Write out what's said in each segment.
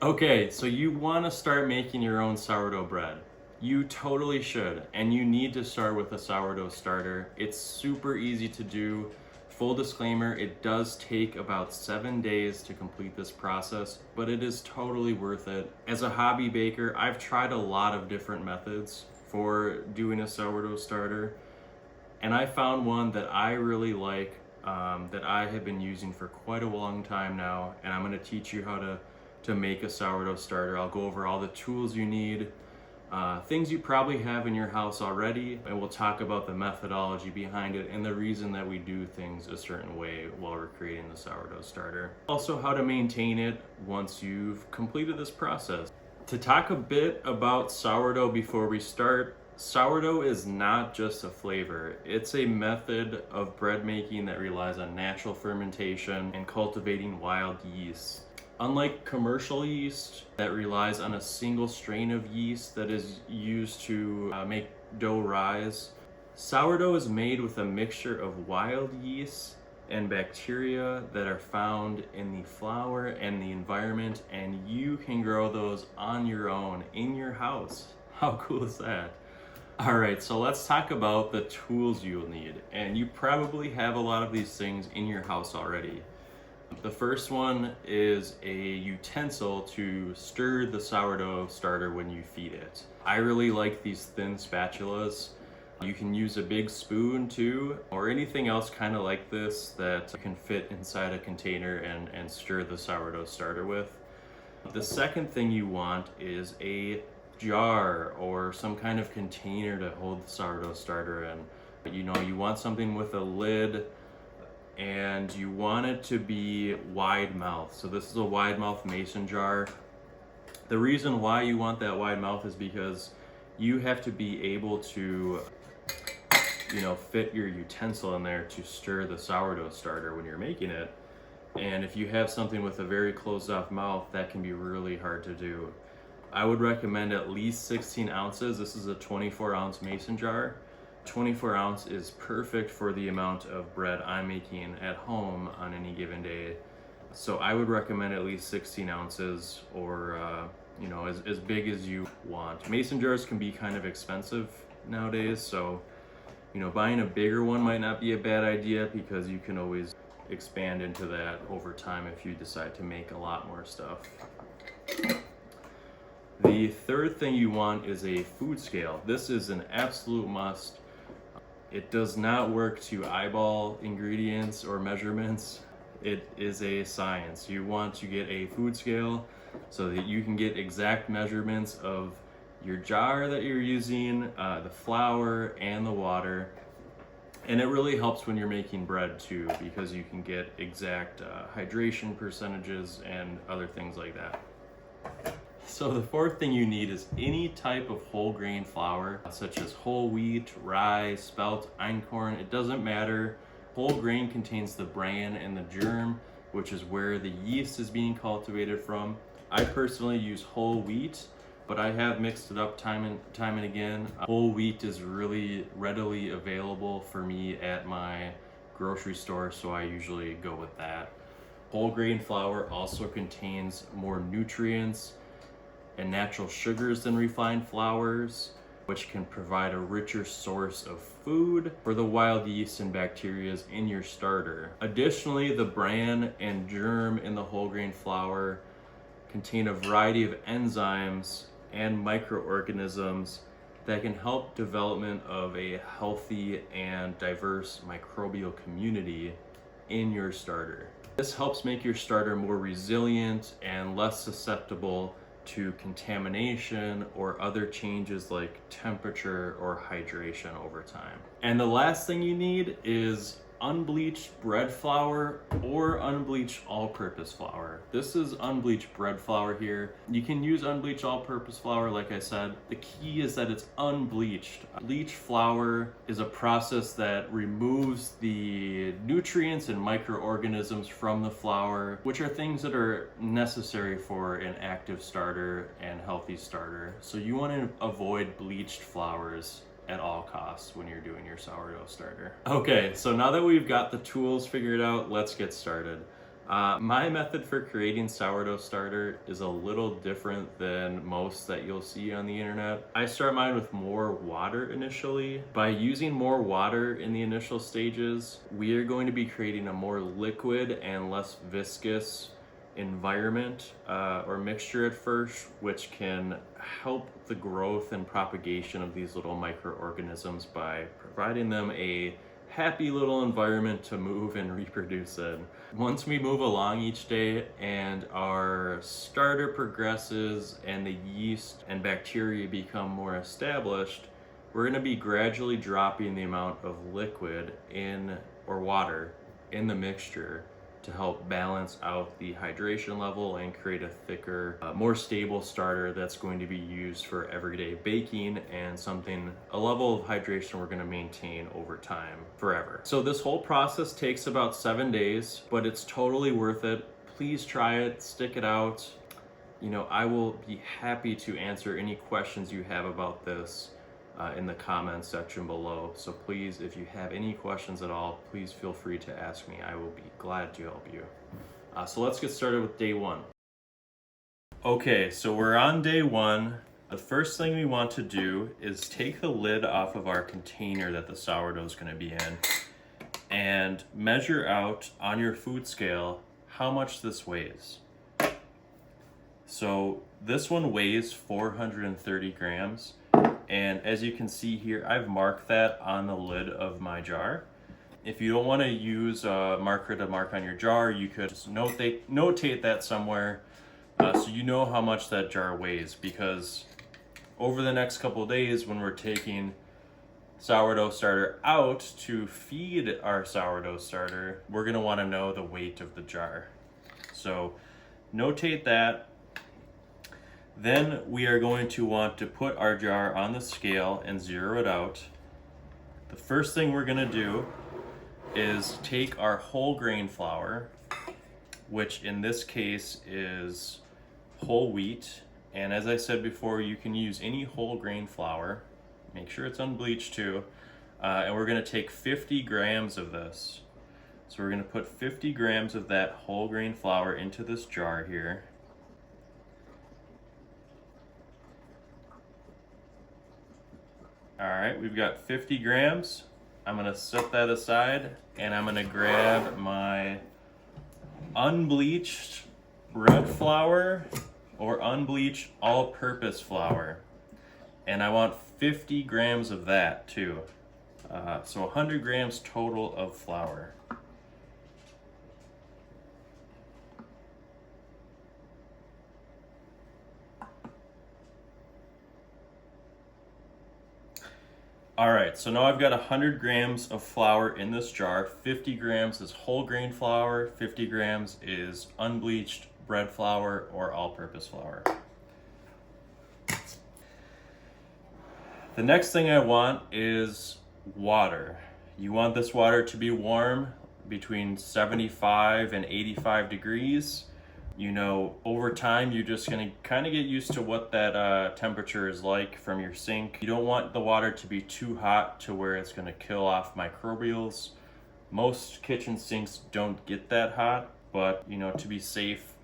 Okay, so you want to start making your own sourdough bread. You totally should, and you need to start with a sourdough starter. It's super easy to do. Full disclaimer, it does take about 7 days to complete this process, but it is totally worth it. As a hobby baker, I've tried a lot of different methods for doing a sourdough starter, and I found one that I really like, that I have been using for quite a long time now, and I'm going to teach you how to make a sourdough starter. I'll go over all the tools you need, things you probably have in your house already, and we'll talk about the methodology behind it and the reason that we do things a certain way while we're creating the sourdough starter. Also, how to maintain it once you've completed this process. To talk a bit about sourdough before we start, sourdough is not just a flavor. It's a method of bread making that relies on natural fermentation and cultivating wild yeast. Unlike commercial yeast that relies on a single strain of yeast that is used to make dough rise, sourdough is made with a mixture of wild yeast and bacteria that are found in the flour and the environment, and you can grow those on your own in your house. How cool is that? All right, so let's talk about the tools you'll need. And you probably have a lot of these things in your house already. The first one is a utensil to stir the sourdough starter when you feed it. I really like these thin spatulas. You can use a big spoon too, or anything else kind of like this that can fit inside a container and stir the sourdough starter with. The second thing you want is a jar or some kind of container to hold the sourdough starter in. You want something with a lid, and you want it to be wide mouth. So this is a wide mouth mason jar. The reason why you want that wide mouth is because you have to be able to fit your utensil in there to stir the sourdough starter when you're making it. And if you have something with a very closed off mouth, that can be really hard to do. I would recommend at least 16 ounces. This is a 24-ounce mason jar. 24 ounce is perfect for the amount of bread I'm making at home on any given day. So I would recommend at least 16 ounces, or as big as you want. Mason jars can be kind of expensive nowadays, so buying a bigger one might not be a bad idea, because you can always expand into that over time if you decide to make a lot more stuff. The third thing you want is a food scale. This is an absolute must. It does not work to eyeball ingredients or measurements. It is a science. You want to get a food scale so that you can get exact measurements of your jar that you're using, the flour and the water. And it really helps when you're making bread too, because you can get exact hydration percentages and other things like that. So the fourth thing you need is any type of whole grain flour, such as whole wheat, rye, spelt, einkorn. It doesn't matter. Whole grain contains the bran and the germ, which is where the yeast is being cultivated from. I personally use whole wheat, but I have mixed it up time and again. Whole wheat is really readily available for me at my grocery store, so I usually go with that. Whole grain flour also contains more nutrients and natural sugars than refined flours, which can provide a richer source of food for the wild yeast and bacteria in your starter. Additionally, the bran and germ in the whole grain flour contain a variety of enzymes and microorganisms that can help development of a healthy and diverse microbial community in your starter. This helps make your starter more resilient and less susceptible to contamination or other changes like temperature or hydration over time. And the last thing you need is unbleached bread flour or unbleached all-purpose flour. This is unbleached bread flour here. You can use unbleached all-purpose flour, like I said. The key is that it's unbleached. Bleached flour is a process that removes the nutrients and microorganisms from the flour, which are things that are necessary for an active starter and healthy starter. So you want to avoid bleached flours at all costs when you're doing your sourdough starter. Okay, so now that we've got the tools figured out, let's get started. My method for creating sourdough starter is a little different than most that you'll see on the internet. I start mine with more water initially. By using more water in the initial stages, we are going to be creating a more liquid and less viscous environment or mixture at first, which can help the growth and propagation of these little microorganisms by providing them a happy little environment to move and reproduce in. Once we move along each day and our starter progresses and the yeast and bacteria become more established, we're going to be gradually dropping the amount of liquid in or water in the mixture to help balance out the hydration level and create a thicker, more stable starter that's going to be used for everyday baking and a level of hydration we're going to maintain over time forever. So this whole process takes about 7 days, but it's totally worth it. Please try it, stick it out. You know, I will be happy to answer any questions you have about this in the comments section below. So please, if you have any questions at all, please feel free to ask me. I will be glad to help you. So let's get started with day one. Okay, so we're on day one. The first thing we want to do is take the lid off of our container that the sourdough is going to be in and measure out on your food scale how much this weighs. So this one weighs 430 grams. And as you can see here, I've marked that on the lid of my jar. If you don't want to use a marker to mark on your jar, you could just notate that somewhere so you know how much that jar weighs, because over the next couple of days when we're taking sourdough starter out to feed our sourdough starter, we're going to want to know the weight of the jar. So notate that. Then we are going to want to put our jar on the scale and zero it out. The first thing we're going to do is take our whole grain flour, which in this case is whole wheat. And as I said before, you can use any whole grain flour. Make sure it's unbleached too. And we're going to take 50 grams of this. So we're going to put 50 grams of that whole grain flour into this jar here. All right, we've got 50 grams. I'm gonna set that aside and I'm gonna grab my unbleached bread flour or unbleached all-purpose flour. And I want 50 grams of that too. So 100 grams total of flour. All right, so now I've got 100 grams of flour in this jar. 50 grams is whole grain flour, 50 grams is unbleached bread flour or all-purpose flour. The next thing I want is water. You want this water to be warm, between 75 and 85 degrees. You know, over time, you're just gonna kind of get used to what that temperature is like from your sink. You don't want the water to be too hot to where it's gonna kill off microbials. Most kitchen sinks don't get that hot, but you know, to be safe,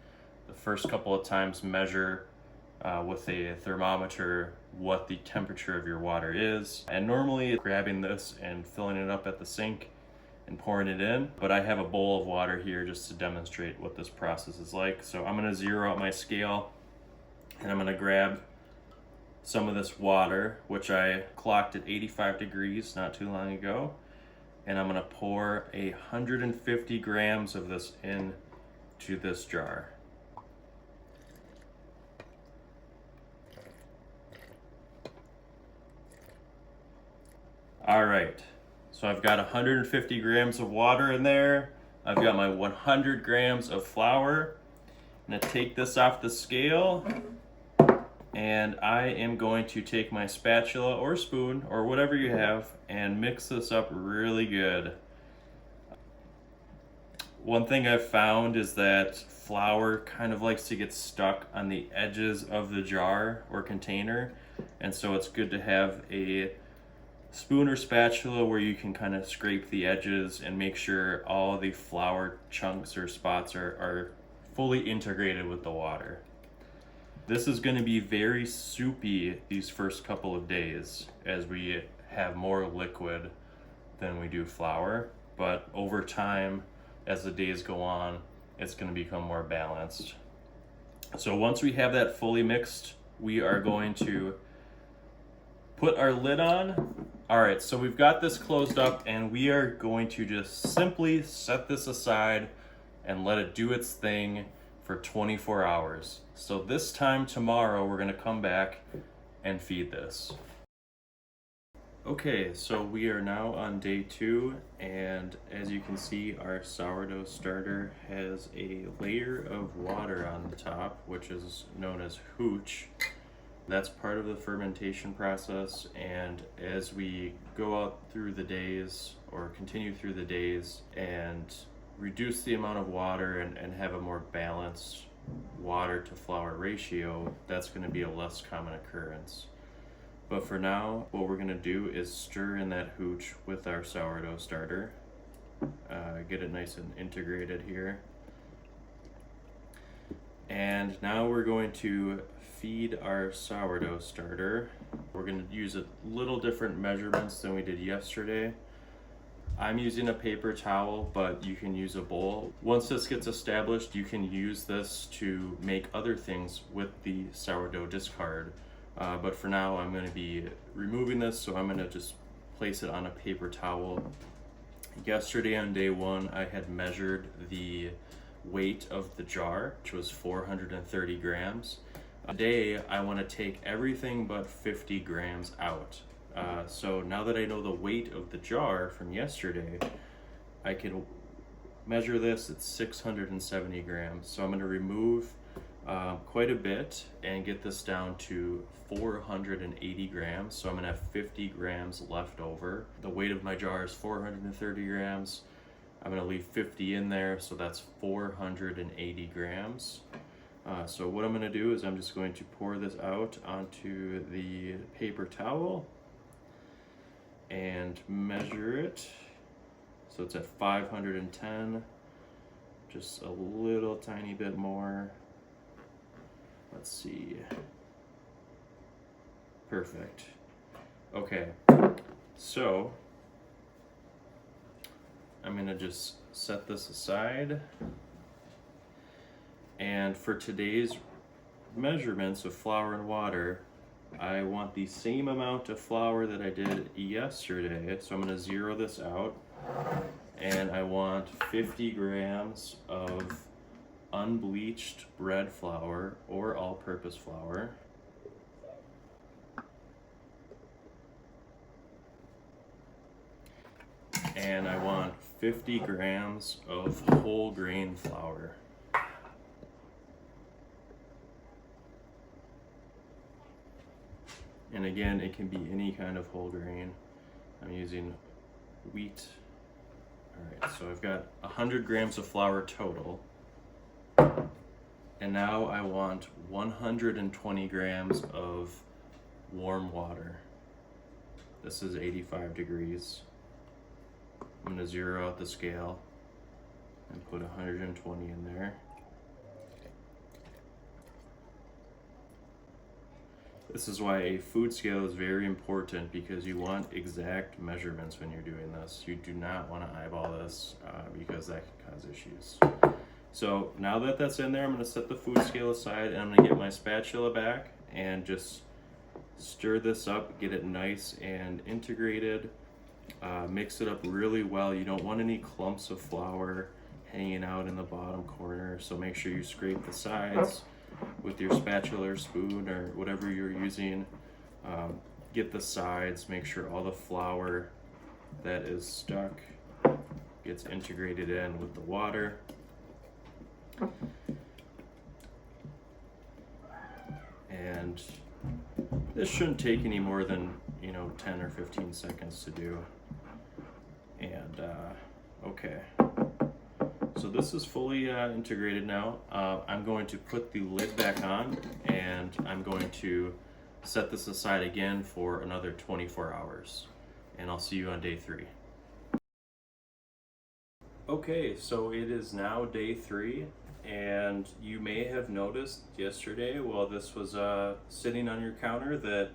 the first couple of times measure with a thermometer what the temperature of your water is. And normally grabbing this and filling it up at the sink and pouring it in, but I have a bowl of water here just to demonstrate what this process is like. So I'm gonna zero out my scale and I'm gonna grab some of this water, which I clocked at 85 degrees not too long ago, and I'm gonna pour 150 grams of this into this jar. All right. So I've got 150 grams of water in there. I've got my 100 grams of flour. I'm gonna take this off the scale and I am going to take my spatula or spoon or whatever you have and mix this up really good. One thing I've found is that flour kind of likes to get stuck on the edges of the jar or container, and so it's good to have a spoon or spatula where you can kind of scrape the edges and make sure all the flour chunks or spots are fully integrated with the water. This is going to be very soupy these first couple of days as we have more liquid than we do flour, but over time, as the days go on, it's going to become more balanced. So once we have that fully mixed, we are going to put our lid on. All right, so we've got this closed up and we are going to just simply set this aside and let it do its thing for 24 hours. So this time tomorrow, we're gonna come back and feed this. Okay, so we are now on day 2, and as you can see, our sourdough starter has a layer of water on the top, which is known as hooch. That's part of the fermentation process, and as we go out through the days or continue through the days and reduce the amount of water and have a more balanced water to flour ratio, that's going to be a less common occurrence. But for now, what we're going to do is stir in that hooch with our sourdough starter, get it nice and integrated here. And now we're going to feed our sourdough starter. We're going to use a little different measurements than we did yesterday. I'm using a paper towel, but you can use a bowl. Once this gets established, you can use this to make other things with the sourdough discard. But for now, I'm going to be removing this, so I'm going to just place it on a paper towel. Yesterday on day 1, I had measured the weight of the jar, which was 430 grams. Today, I want to take everything but 50 grams out. So now that I know the weight of the jar from yesterday, I can measure this at 670 grams. So I'm going to remove quite a bit and get this down to 480 grams. So I'm going to have 50 grams left over. The weight of my jar is 430 grams. I'm going to leave 50 in there, so that's 480 grams. So what I'm going to do is I'm just going to pour this out onto the paper towel and measure it. So it's at 510, just a little tiny bit more. Let's see. Perfect. Okay, so I'm gonna just set this aside. And for today's measurements of flour and water, I want the same amount of flour that I did yesterday. So I'm gonna zero this out. And I want 50 grams of unbleached bread flour or all-purpose flour. And I want 50 grams of whole grain flour. And again, it can be any kind of whole grain. I'm using wheat. All right, so I've got 100 grams of flour total. And now I want 120 grams of warm water. This is 85 degrees. I'm gonna zero out the scale and put 120 in there. This is why a food scale is very important, because you want exact measurements when you're doing this. You do not want to eyeball this because that can cause issues. So now that that's in there, I'm going to set the food scale aside and I'm going to get my spatula back and just stir this up, get it nice and integrated. Mix it up really well. You don't want any clumps of flour hanging out in the bottom corner, so make sure you scrape the sides with your spatula or spoon or whatever you're using. Get the sides, make sure all the flour that is stuck gets integrated in with the water. And this shouldn't take any more than 10 or 15 seconds to do. And okay, so this is fully integrated now. I'm going to put the lid back on and I'm going to set this aside again for another 24 hours. and I'll see you on day 3. Okay, so it is now day 3, and you may have noticed yesterday while this was sitting on your counter that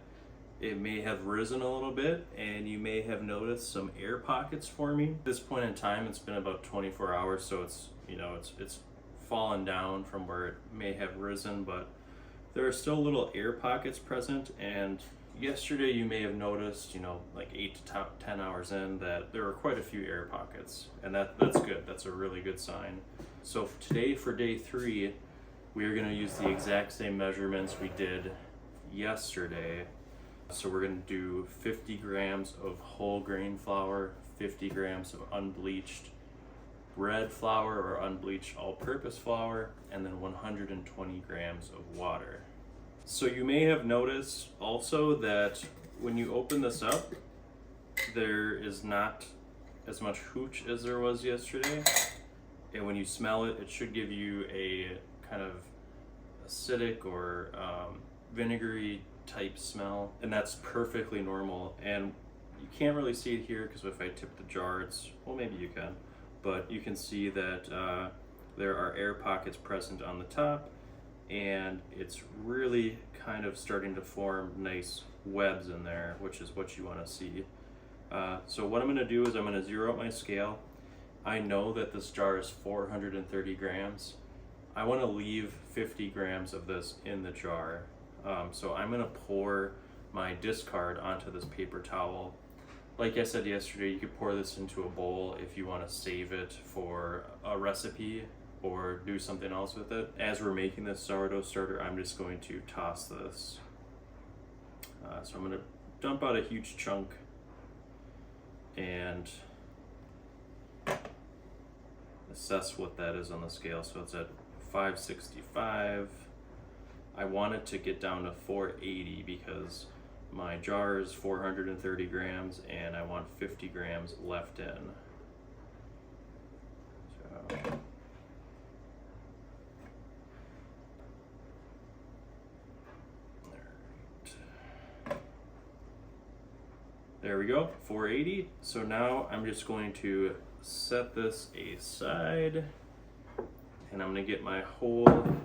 it may have risen a little bit, and you may have noticed some air pockets forming. At this point in time, it's been about 24 hours, so it's fallen down from where it may have risen, but there are still little air pockets present. And yesterday you may have noticed, like 8 to 10 hours in, that there were quite a few air pockets, and that's good. That's a really good sign. So today for day 3, we are going to use the exact same measurements we did yesterday. So we're going to do 50 grams of whole grain flour, 50 grams of unbleached bread flour or unbleached all-purpose flour, and then 120 grams of water. So you may have noticed also that when you open this up, there is not as much hooch as there was yesterday. And when you smell it, it should give you a kind of acidic or vinegary type smell, and that's perfectly normal. And you can't really see it here because if I tip the jar, well, maybe you can, but you can see that there are air pockets present on the top, and it's really kind of starting to form nice webs in there, which is what you want to see. So what I'm going to do is I'm going to zero out my scale. I know that this jar is 430 grams. I want to leave 50 grams of this in the jar. So I'm going to pour my discard onto this paper towel. Like I said yesterday, you could pour this into a bowl if you want to save it for a recipe or do something else with it. As we're making this sourdough starter, I'm just going to toss this. So I'm going to dump out a huge chunk and assess what that is on the scale. So it's at 565. I want it to get down to 480 because my jar is 430 grams and I want 50 grams left in. So there we go, 480. So now I'm just going to set this aside, and I'm going to get my whole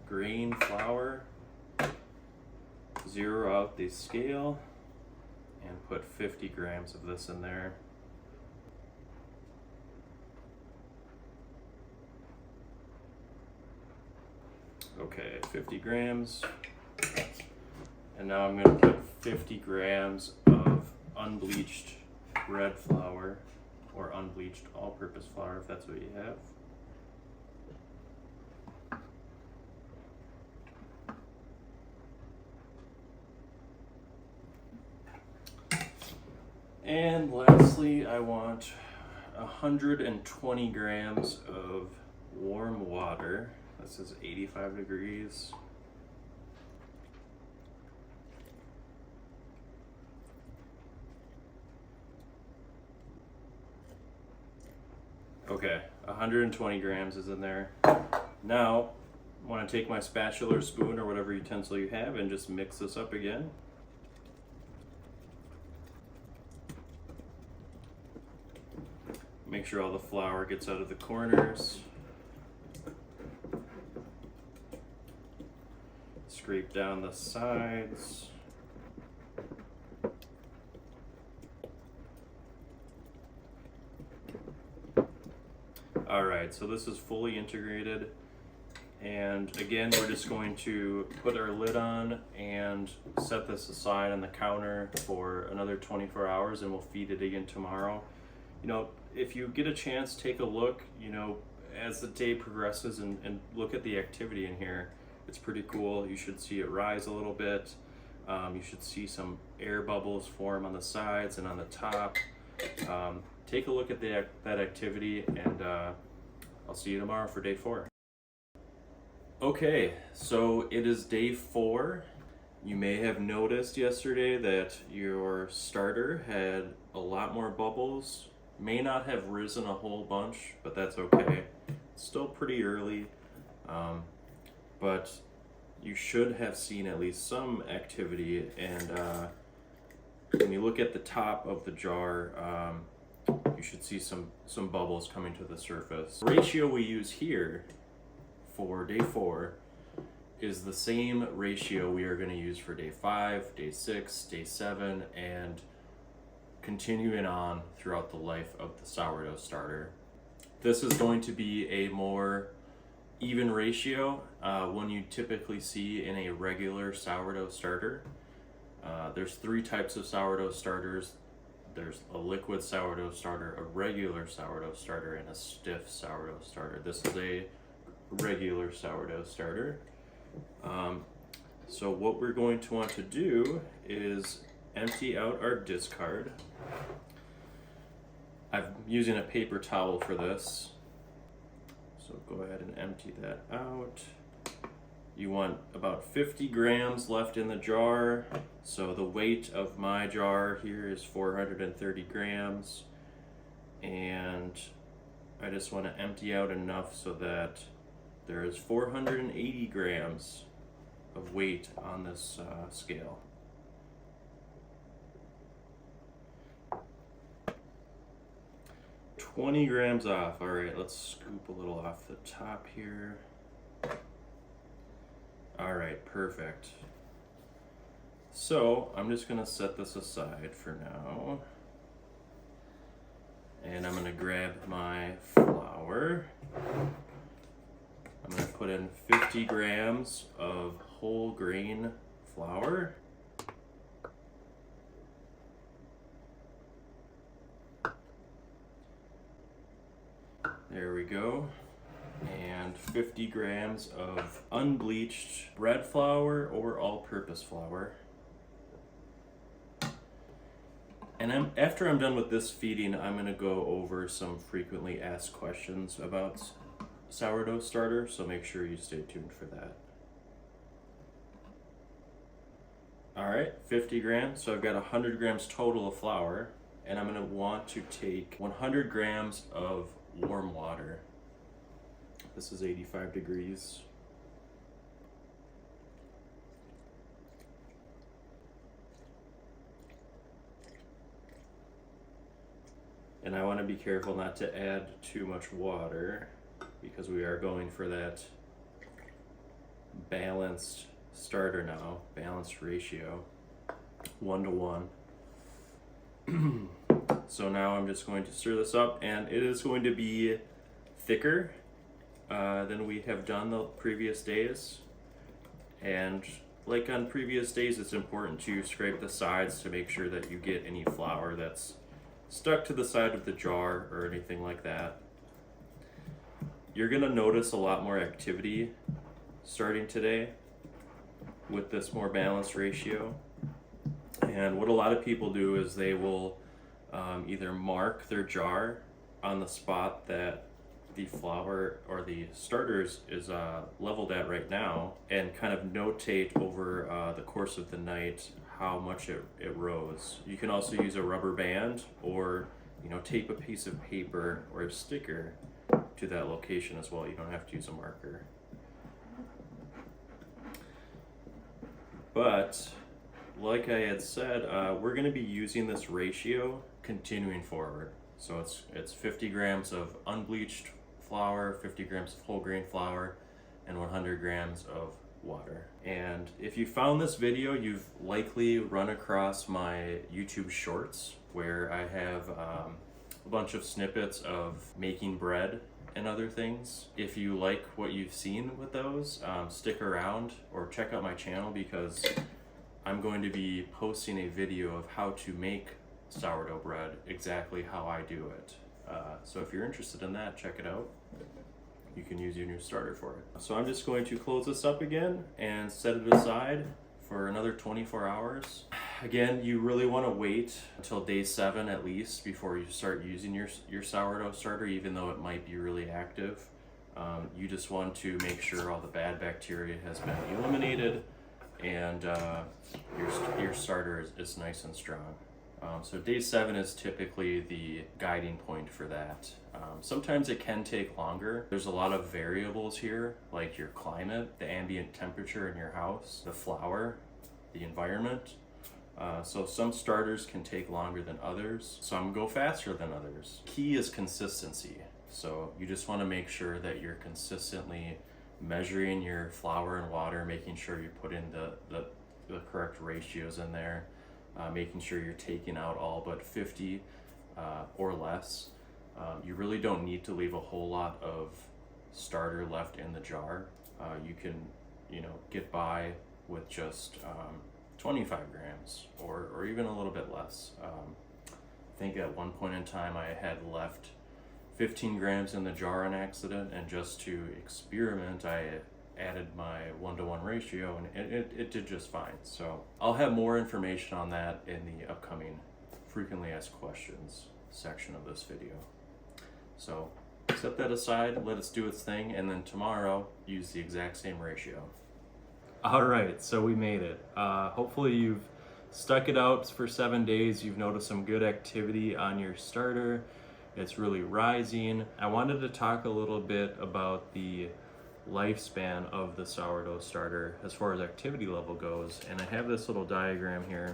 grain flour, zero out the scale, and put 50 grams of this in there. Okay, 50 grams. And now I'm going to put 50 grams of unbleached bread flour or unbleached all-purpose flour, if that's what you have. And lastly, I want 120 grams of warm water. This is 85 degrees. Okay, 120 grams is in there. Now, I want to take my spatula or spoon or whatever utensil you have and just mix this up again. Make sure all the flour gets out of the corners. Scrape down the sides. All right, so this is fully integrated. And again, we're just going to put our lid on and set this aside on the counter for another 24 hours, and we'll feed it again tomorrow. If you get a chance, take a look, as the day progresses and look at the activity in here. It's pretty cool. You should see it rise a little bit. You should see some air bubbles form on the sides and on the top. Take a look at that activity, and I'll see you tomorrow for day 4. Okay, so it is day 4. You may have noticed yesterday that your starter had a lot more bubbles. May not have risen a whole bunch, but that's okay. It's still pretty early, but you should have seen at least some activity, and when you look at the top of the jar, you should see some bubbles coming to the surface. The ratio we use here for day 4 is the same ratio we are going to use for day 5, day 6, day 7, and continuing on throughout the life of the sourdough starter. This is going to be a more even ratio one you typically see in a regular sourdough starter. There's 3 types of sourdough starters. There's a liquid sourdough starter, a regular sourdough starter, and a stiff sourdough starter. This is a regular sourdough starter. So what we're going to want to do is empty out our discard. I'm using a paper towel for this. So go ahead and empty that out. You want about 50 grams left in the jar. So the weight of my jar here is 430 grams. And I just want to empty out enough so that there is 480 grams of weight on this scale. $20 grams off. All right, let's scoop a little off the top here. All right, perfect. So I'm just gonna set this aside for now. And I'm gonna grab my flour. I'm gonna put in 50 grams of whole grain flour. There we go. And 50 grams of unbleached bread flour or all-purpose flour. And after I'm done with this feeding, I'm going to go over some frequently asked questions about sourdough starter, so make sure you stay tuned for that. All right, 50 grams, so I've got 100 grams total of flour, and I'm going to want to take 100 grams of warm water. This is 85 degrees. And I want to be careful not to add too much water because we are going for that balanced starter now, balanced ratio, 1-to-1. So now I'm just going to stir this up, and it is going to be thicker than we have done the previous days. And like on previous days, it's important to scrape the sides to make sure that you get any flour that's stuck to the side of the jar or anything like that. You're gonna notice a lot more activity starting today with this more balanced ratio. And what a lot of people do is they will either mark their jar on the spot that the flour or the starters is leveled at right now, and kind of notate over the course of the night how much it rose. You can also use a rubber band, or tape a piece of paper or a sticker to that location as well. You don't have to use a marker. But like I had said, we're going to be using this ratio continuing forward. So it's 50 grams of unbleached flour, 50 grams of whole grain flour, and 100 grams of water. And if you found this video, you've likely run across my YouTube shorts where I have a bunch of snippets of making bread and other things. If you like what you've seen with those, stick around or check out my channel, because I'm going to be posting a video of how to make sourdough bread exactly how I do it. So if you're interested in that, check it out. You can use your new starter for it. So I'm just going to close this up again and set it aside for another 24 hours. Again, you really want to wait until day 7 at least before you start using your sourdough starter, even though it might be really active. You just want to make sure all the bad bacteria has been eliminated and your starter is nice and strong. So day 7 is typically the guiding point for that. Sometimes it can take longer. There's a lot of variables here, like your climate, the ambient temperature in your house, the flour, the environment. So some starters can take longer than others. Some go faster than others. Key is consistency. So you just want to make sure that you're consistently measuring your flour and water, making sure you put in the correct ratios in there, making sure you're taking out all but 50 or less. You really don't need to leave a whole lot of starter left in the jar. You can, get by with just 25 grams or even a little bit less. I think at one point in time I had left 15 grams in the jar on accident, and just to experiment I added my 1-to-1 ratio, and it did just fine. So I'll have more information on that in the upcoming frequently asked questions section of this video. So set that aside, let it do its thing, and then tomorrow use the exact same ratio. All right, so we made it. Hopefully you've stuck it out for 7 days. You've noticed some good activity on your starter. It's really rising. I wanted to talk a little bit about the lifespan of the sourdough starter as far as activity level goes, and I have this little diagram here.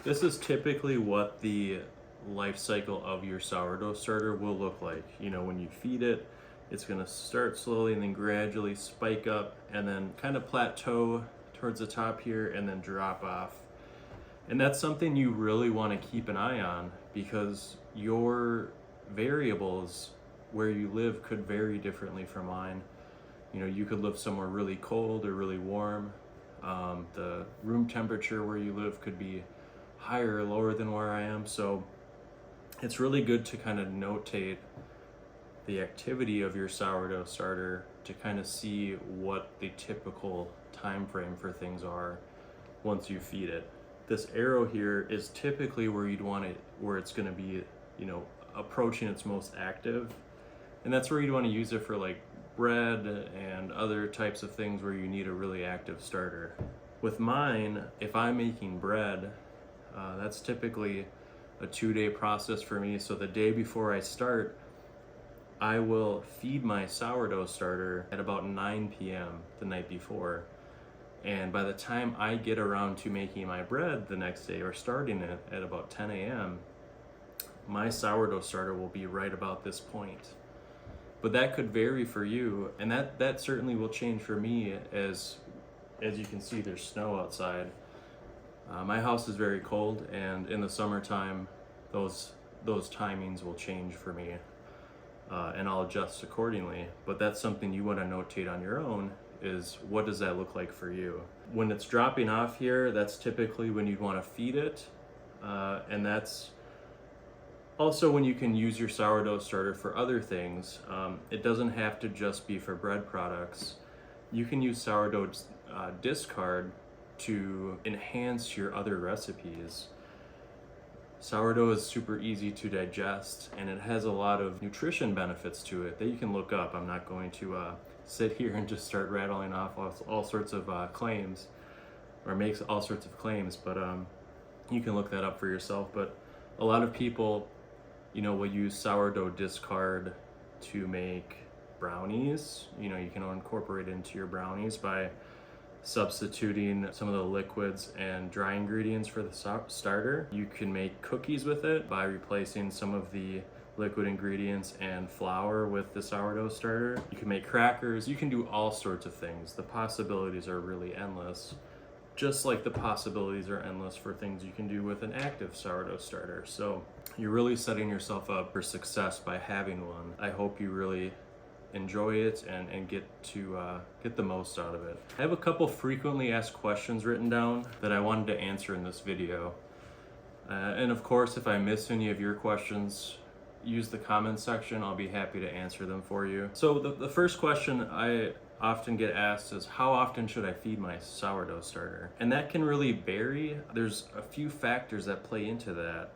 This is typically what the life cycle of your sourdough starter will look like. When you feed it, it's going to start slowly and then gradually spike up and then kind of plateau towards the top here and then drop off. And that's something you really want to keep an eye on, because your variables where you live could vary differently from mine. You could live somewhere really cold or really warm. The room temperature where you live could be higher or lower than where I am. So it's really good to kind of notate the activity of your sourdough starter to kind of see what the typical time frame for things are once you feed it. This arrow here is typically where you'd want it, where it's going to be, approaching its most active. And that's where you'd want to use it for like bread and other types of things where you need a really active starter. With mine, if I'm making bread, that's typically a 2-day process for me. So the day before I start, I will feed my sourdough starter at about 9 p.m. the night before. And by the time I get around to making my bread the next day, or starting it at about 10 a.m., my sourdough starter will be right about this point. But that could vary for you, and that certainly will change for me. As you can see, there's snow outside. My house is very cold, and in the summertime, those timings will change for me, and I'll adjust accordingly. But that's something you want to notate on your own, is what does that look like for you? When it's dropping off here, that's typically when you'd want to feed it, and that's also when you can use your sourdough starter for other things. It doesn't have to just be for bread products. You can use sourdough discard to enhance your other recipes. Sourdough is super easy to digest, and it has a lot of nutrition benefits to it that you can look up. I'm not going to sit here and just start rattling off all sorts of claims, or make all sorts of claims, but you can look that up for yourself. But a lot of people, will use sourdough discard to make brownies. You can incorporate it into your brownies by substituting some of the liquids and dry ingredients for the starter. You can make cookies with it by replacing some of the liquid ingredients and flour with the sourdough starter. You can make crackers. You can do all sorts of things. The possibilities are really endless, just like the possibilities are endless for things you can do with an active sourdough starter. So you're really setting yourself up for success by having one. I hope you really enjoy it and get the most out of it. I have a couple frequently asked questions written down that I wanted to answer in this video. And of course, if I miss any of your questions, use the comment section. I'll be happy to answer them for you. So the first question I often get asked is, how often should I feed my sourdough starter? And that can really vary. There's a few factors that play into that.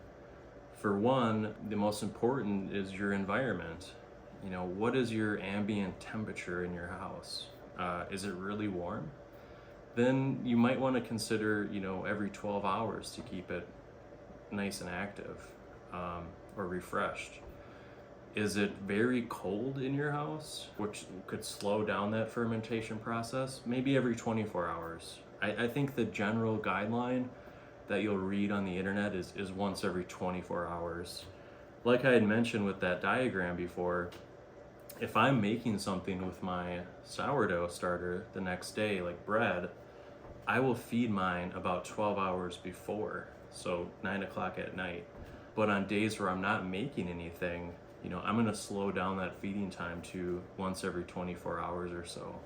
For one, the most important is your environment. What is your ambient temperature in your house? Is it really warm? Then you might want to consider, every 12 hours to keep it nice and active, or refreshed. Is it very cold in your house, which could slow down that fermentation process? Maybe every 24 hours. I think the general guideline that you'll read on the internet is once every 24 hours. Like I had mentioned with that diagram before, if I'm making something with my sourdough starter the next day, like bread, I will feed mine about 12 hours before, so 9 o'clock at night. But on days where I'm not making anything, I'm gonna slow down that feeding time to once every 24 hours or so.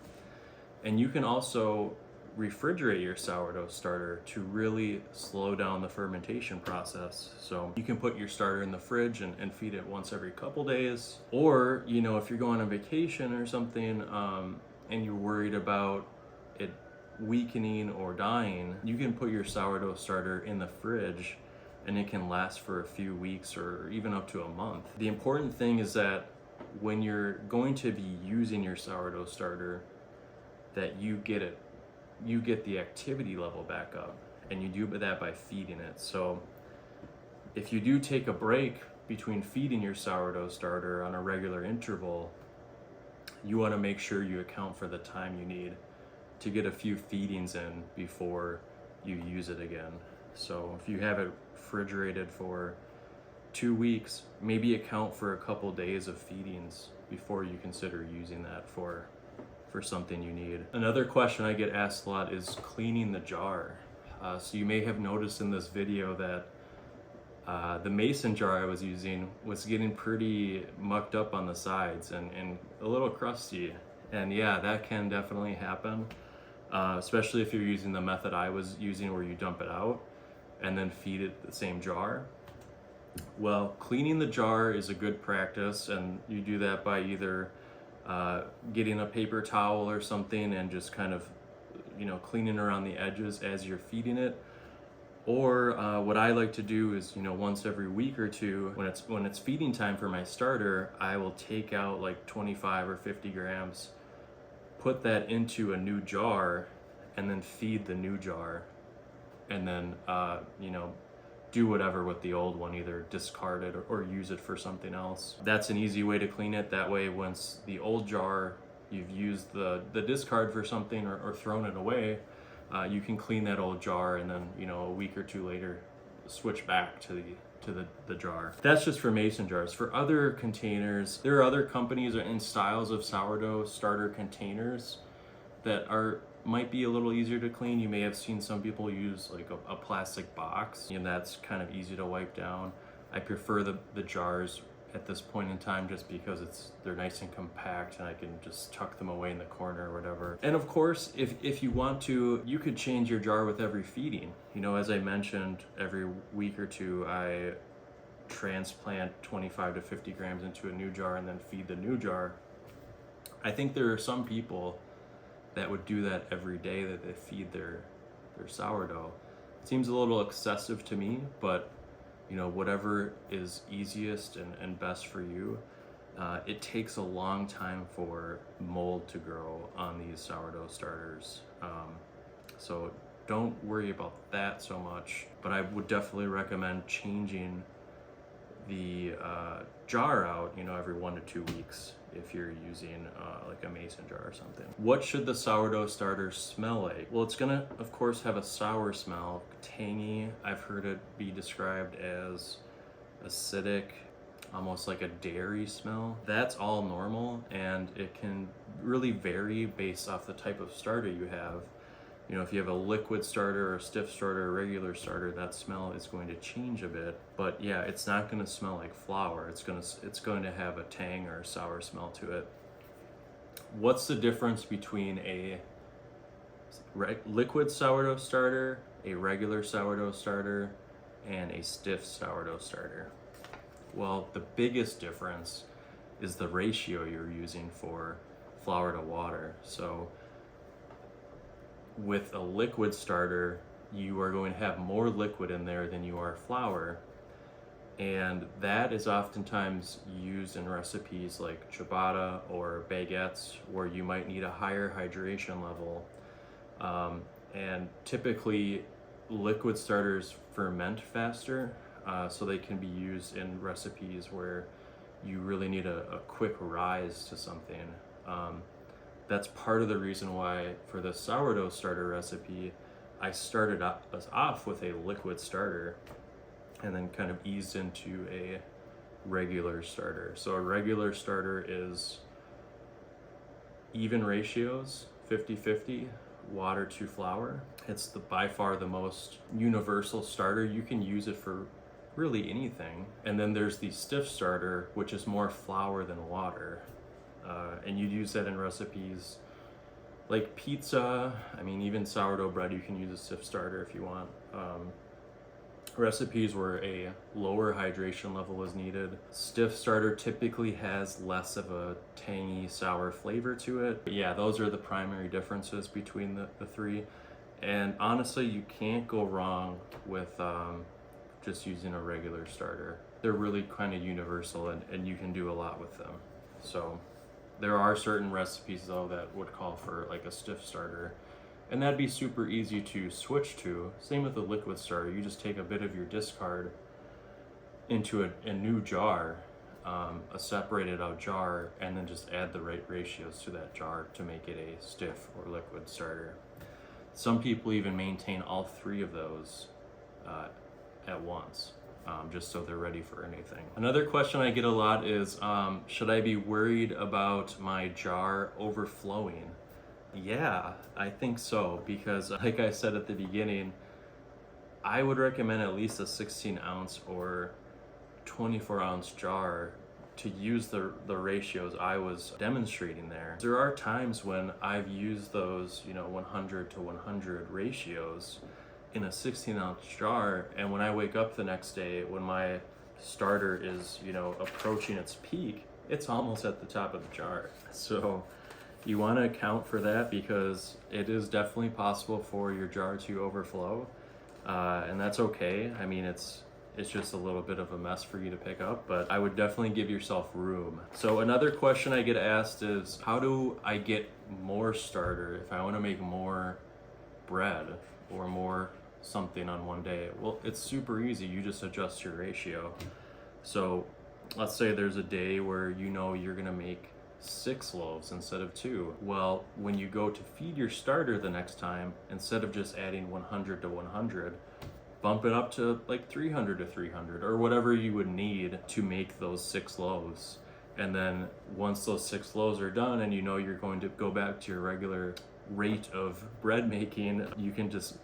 And you can also refrigerate your sourdough starter to really slow down the fermentation process. So you can put your starter in the fridge and feed it once every couple days. Or, if you're going on vacation or something, and you're worried about it weakening or dying, you can put your sourdough starter in the fridge and it can last for a few weeks or even up to a month. The important thing is that when you're going to be using your sourdough starter, that you get the activity level back up, and you do that by feeding it. So if you do take a break between feeding your sourdough starter on a regular interval, you want to make sure you account for the time you need to get a few feedings in before you use it again. So if you have it refrigerated for 2 weeks, maybe account for a couple days of feedings before you consider using that for something you need. Another question I get asked a lot is cleaning the jar. So you may have noticed in this video that the mason jar I was using was getting pretty mucked up on the sides and a little crusty. And yeah, that can definitely happen, especially if you're using the method I was using where you dump it out and then feed it the same jar. Well, cleaning the jar is a good practice, and you do that by either getting a paper towel or something and just kind of cleaning around the edges as you're feeding it. Or what I like to do is once every week or two, when it's feeding time for my starter, I will take out like 25 or 50 grams, put that into a new jar, and then feed the new jar, and then do whatever with the old one, either discard it or use it for something else. That's an easy way to clean it. That way, once the old jar, you've used the discard for something or thrown it away, you can clean that old jar, and then a week or two later switch back to the jar. That's just for mason jars. For other containers, there are other companies and styles of sourdough starter containers that might be a little easier to clean. You may have seen some people use like a plastic box, and that's kind of easy to wipe down. I prefer the jars at this point in time just because they're nice and compact, and I can just tuck them away in the corner or whatever. And of course, if you want to, you could change your jar with every feeding. As I mentioned, every week or two I transplant 25 to 50 grams into a new jar and then feed the new jar. I think there are some people that would do that every day, that they feed their sourdough. It seems a little excessive to me, but whatever is easiest and best for you. It takes a long time for mold to grow on these sourdough starters. So don't worry about that so much, but I would definitely recommend changing the jar out, every 1 to 2 weeks if you're using like a mason jar or something. What should the sourdough starter smell like? Well, it's gonna, of course, have a sour smell, tangy. I've heard it be described as acidic, almost like a dairy smell. That's all normal, and it can really vary based off the type of starter you have. If you have a liquid starter or a stiff starter or a regular starter, that smell is going to change a bit. But yeah, it's not going to smell like flour. It's going to have a tang or a sour smell to it. What's the difference between a liquid sourdough starter, a regular sourdough starter, and a stiff sourdough starter? Well, the biggest difference is the ratio you're using for flour to water. So with a liquid starter, you are going to have more liquid in there than you are flour, and that is oftentimes used in recipes like ciabatta or baguettes, where you might need a higher hydration level. And typically liquid starters ferment faster, so they can be used in recipes where you really need a quick rise to something. That's part of the reason why for the sourdough starter recipe, I started off with a liquid starter and then kind of eased into a regular starter. So a regular starter is even ratios, 50-50, water to flour. It's by far the most universal starter. You can use it for really anything. And then there's the stiff starter, which is more flour than water. And you'd use that in recipes like pizza. I mean, even sourdough bread, you can use a stiff starter if you want. Recipes where a lower hydration level is needed. Stiff starter typically has less of a tangy, sour flavor to it. But yeah, those are the primary differences between the three. And honestly, you can't go wrong with just using a regular starter. They're really kind of universal, and you can do a lot with them. So there are certain recipes though that would call for like a stiff starter, and that'd be super easy to switch to. Same with the liquid starter. You just take a bit of your discard into a new jar, a separated out jar, and then just add the right ratios to that jar to make it a stiff or liquid starter. Some people even maintain all three of those at once, just so they're ready for anything. Another question I get a lot is, should I be worried about my jar overflowing? Yeah, I think so, because like I said at the beginning, I would recommend at least a 16 ounce or 24 ounce jar to use the ratios I was demonstrating there. There are times when I've used those, 100 to 100 ratios in a 16 ounce jar, and when I wake up the next day, when my starter is, approaching its peak, it's almost at the top of the jar. So you want to account for that, because it is definitely possible for your jar to overflow, and that's okay. I mean, it's just a little bit of a mess for you to pick up, but I would definitely give yourself room. So another question I get asked is, how do I get more starter if I want to make more bread or more something on one day? Well, it's super easy. You just adjust your ratio. So let's say there's a day where you're gonna make 6 loaves instead of 2. Well, when you go to feed your starter the next time, instead of just adding 100 to 100, bump it up to like 300 to 300, or whatever you would need to make those 6 loaves. And then once those 6 loaves are done and you're going to go back to your regular rate of bread making, you can just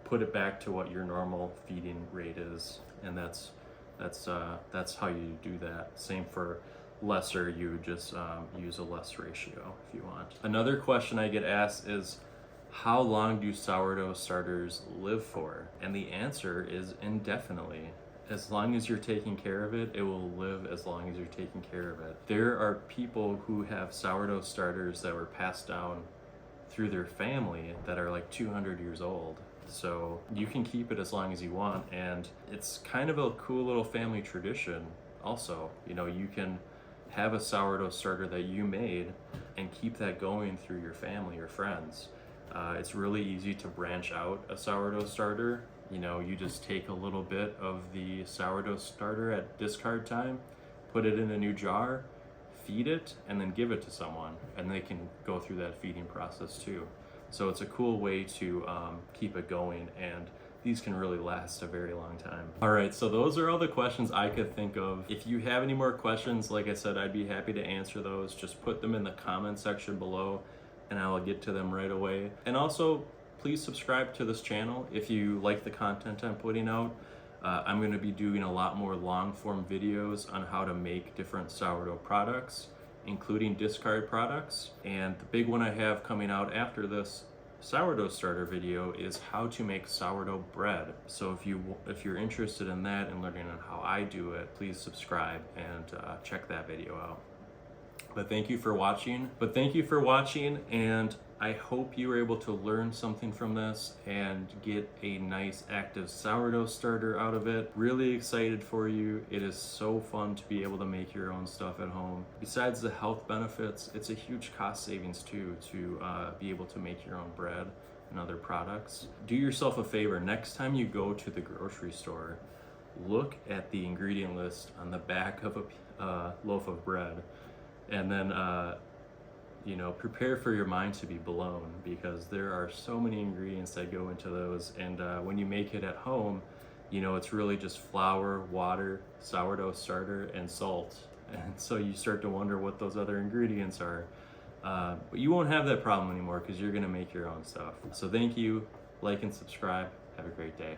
put it back to what your normal feeding rate is. And that's how you do that. Same for lesser, you would just use a less ratio if you want. Another question I get asked is, how long do sourdough starters live for? And the answer is indefinitely. As long as you're taking care of it, it will live as long as you're taking care of it. There are people who have sourdough starters that were passed down through their family that are like 200 years old. So you can keep it as long as you want, and it's kind of a cool little family tradition also. You can have a sourdough starter that you made and keep that going through your family or friends. It's really easy to branch out a sourdough starter. You just take a little bit of the sourdough starter at discard time, put it in a new jar, feed it, and then give it to someone, and they can go through that feeding process too. So it's a cool way to keep it going, and these can really last a very long time. All right, so those are all the questions I could think of. If you have any more questions, like I said, I'd be happy to answer those. Just put them in the comment section below, and I will get to them right away. And also, please subscribe to this channel if you like the content I'm putting out. I'm going to be doing a lot more long form videos on how to make different sourdough products, including discard products. And the big one I have coming out after this sourdough starter video is how to make sourdough bread. So if you're interested in that and learning on how I do it, please subscribe and check that video out. But thank you for watching. And I hope you were able to learn something from this and get a nice active sourdough starter out of it. Really excited for you. It is so fun to be able to make your own stuff at home. Besides the health benefits, it's a huge cost savings too, to be able to make your own bread and other products. Do yourself a favor, next time you go to the grocery store, look at the ingredient list on the back of a loaf of bread, and then prepare for your mind to be blown, because there are so many ingredients that go into those. And when you make it at home, it's really just flour, water, sourdough starter, and salt. And so you start to wonder what those other ingredients are. But you won't have that problem anymore because you're gonna make your own stuff. So thank you, like and subscribe. Have a great day.